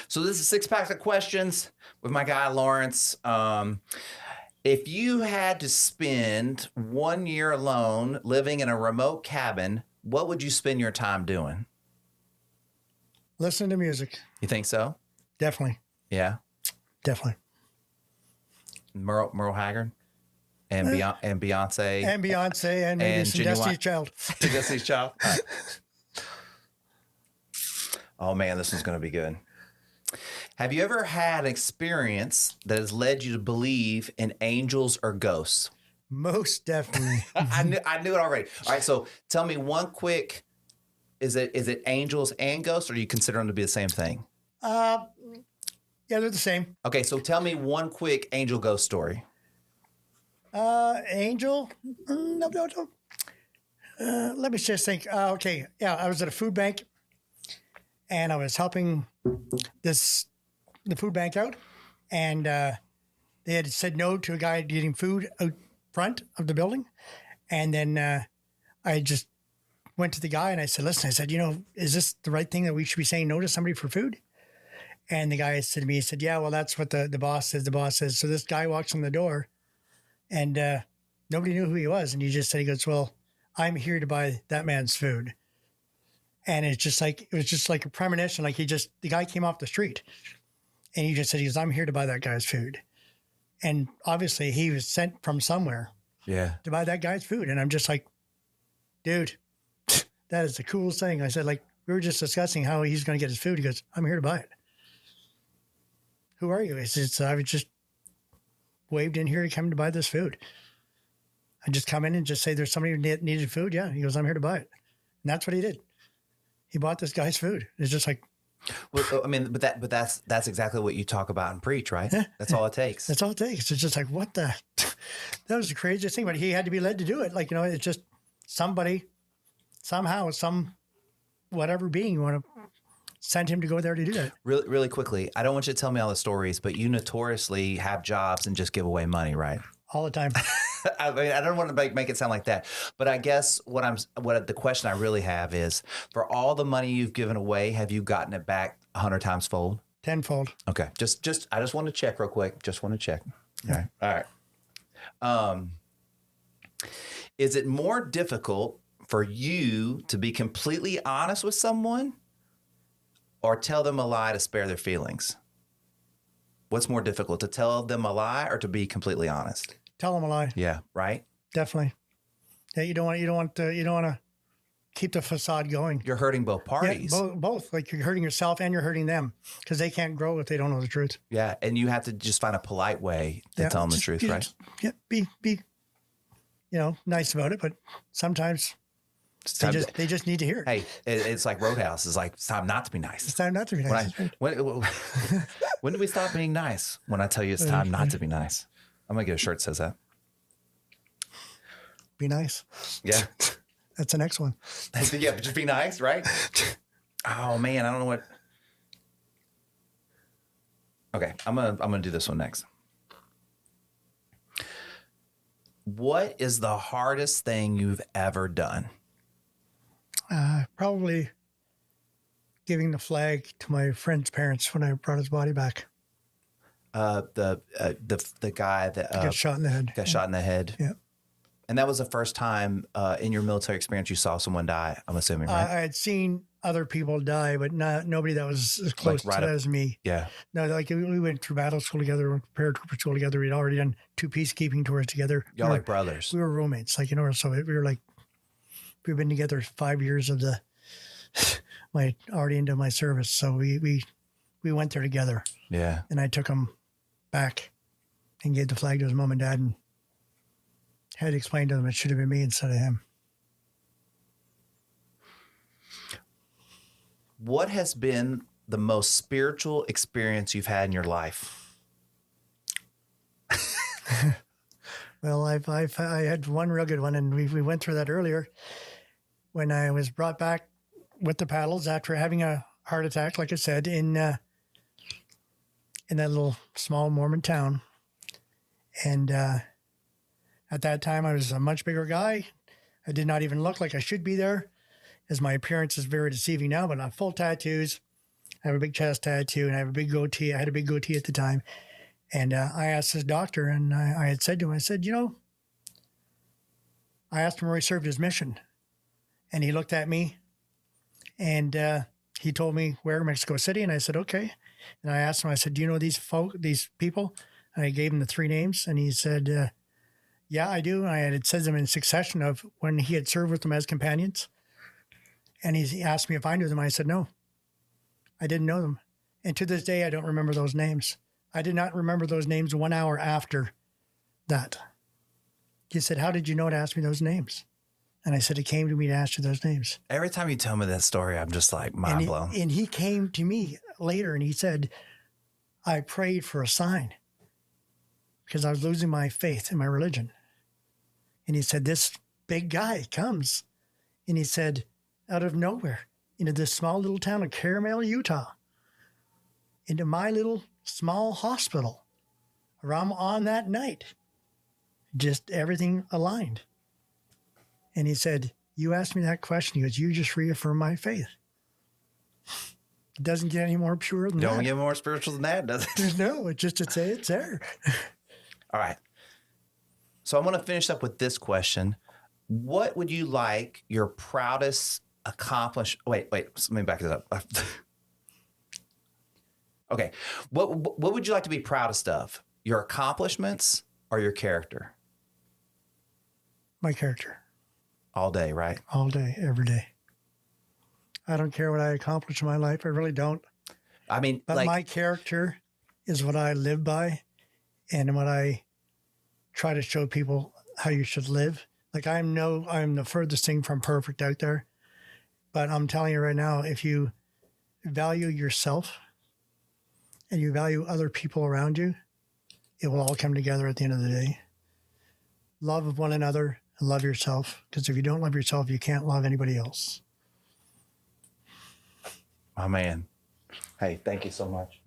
So this is 6 packs of questions with my guy Lawerance. If you had to spend 1 year alone living in a remote cabin, what would you spend your time doing? Listen to music. You think so? Definitely. Yeah. Definitely. Merle Haggard and Beyonce And Beyonce and maybe some Destiny's Child. Destiny's Child. Right. Oh man, this one's going to be good. Have you ever had an experience that has led you to believe in angels or ghosts? Most definitely. I knew it already. All right, so tell me one quick. Is it angels and ghosts, or do you consider them to be the same thing? Yeah, they're the same. Okay, so tell me one quick angel ghost story. Angel? No. Let me just think. Okay, yeah, I was at a food bank, and I was helping the food bank out, and they had said no to a guy getting food out front of the building, and then I just went to the guy and I said, "Listen," I said, "is this the right thing that we should be saying no to somebody for food?" And the guy said to me, he said, "Yeah, well, that's what the boss says." The boss says. So this guy walks in the door, and nobody knew who he was, and he just said, he goes, "Well, I'm here to buy that man's food." And it was just like a premonition. Like the guy came off the street, and he just said, "I'm here to buy that guy's food." And obviously he was sent from somewhere to buy that guy's food. And I'm just like, dude, that is the coolest thing. I said, like, we were just discussing how he's going to get his food. He goes, "I'm here to buy it." "Who are you?" He says, "I was just waved in here to come to buy this food. I just come in and just say there's somebody who needed food." "Yeah." He goes, "I'm here to buy it." And that's what he did. He bought this guy's food. It's just like, well, I mean, but that's exactly what you talk about and preach, right? That's all it takes. That's all it takes. It's just like, what the? That was the craziest thing. But he had to be led to do it. Like, it's just somebody, somehow, some whatever being you want to send him to go there to do that. Really, really quickly, I don't want you to tell me all the stories, but you notoriously have jobs and just give away money, right? All the time. I mean, I don't want to make it sound like that, but I guess what the question I really have is, for all the money you've given away, have you gotten it back 100 times fold? Tenfold. Okay. I just want to check real quick. Just want to check. All right. Is it more difficult for you to be completely honest with someone or tell them a lie to spare their feelings? What's more difficult, to tell them a lie or to be completely honest? Tell them a lie. Yeah, right? Definitely. Yeah, you don't want to keep the facade going. You're hurting both parties. Yeah, both. Like, you're hurting yourself and you're hurting them, because they can't grow if they don't know the truth. Yeah, and you have to just find a polite way to tell them the truth, right? Yeah, be nice about it, but sometimes they just need to hear it. Hey, it's like Roadhouse. It's like, it's time not to be nice. It's time not to be nice. When do we stop being nice? When I tell you it's time not to be nice. I'm going to get a shirt that says that. Be nice. Yeah. That's the next one. Yeah, just be nice, right? Oh, man, I don't know what. Okay, I'm gonna do this one next. What is the hardest thing you've ever done? Probably giving the flag to my friend's parents when I brought his body back. The guy that got shot in the head. Got shot in the head. Yeah. And that was the first time in your military experience you saw someone die, I'm assuming, right? I had seen other people die, but nobody that was as close to that as me. Yeah. No, like, we went through battle school together, went to paratrooper school together. We'd already done 2 peacekeeping tours together. Y'all like brothers. We were roommates, so we were like, we've been together 5 years of already into my service. So we went there together. Yeah. And I took him back and gave the flag to his mom and dad, and had to explain to them it should have been me instead of him. What has been the most spiritual experience you've had in your life? Well, I had one real good one, and we went through that earlier, when I was brought back with the paddles after having a heart attack, like I said, in that little small Mormon town. And at that time, I was a much bigger guy. I did not even look like I should be there, as my appearance is very deceiving now, but I have full tattoos, I have a big chest tattoo and I have a big goatee. I had a big goatee at the time. And I asked this doctor, and I had said to him, I said, I asked him where he served his mission. And he looked at me and he told me where, Mexico City. And I said, okay. And I asked him, I said, do you know these people? And I gave him the 3 names. And he said, yeah, I do. And I had said them in succession of when he had served with them as companions. And he asked me if I knew them. I said, no, I didn't know them. And to this day, I don't remember those names. I did not remember those names 1 hour after that. He said, how did you know to ask me those names? And I said, it came to me to ask you those names. Every time you tell me that story, I'm just like mind blown. And he came to me later and he said, I prayed for a sign because I was losing my faith in my religion. And he said, this big guy comes. And he said, out of nowhere, into this small little town of Caramel, Utah, into my little small hospital around on that night. Just everything aligned. And he said, you asked me that question. He goes, you just reaffirmed my faith. It doesn't get any more pure than that. Don't get more spiritual than that, does it? No, it's just to say it's there. All right. So I'm going to finish up with this question. What would you like your proudest accomplishment? Wait, let me back it up. Okay. What would you like to be proudest of? Your accomplishments or your character? My character. All day, right? All day, every day. I don't care what I accomplish in my life. I really don't. I mean, but my character is what I live by and what I try to show people how you should live. Like I'm the furthest thing from perfect out there. But I'm telling you right now, if you value yourself and you value other people around you, it will all come together at the end of the day. Love one another and love yourself. Because if you don't love yourself, you can't love anybody else. My man. Hey, thank you so much.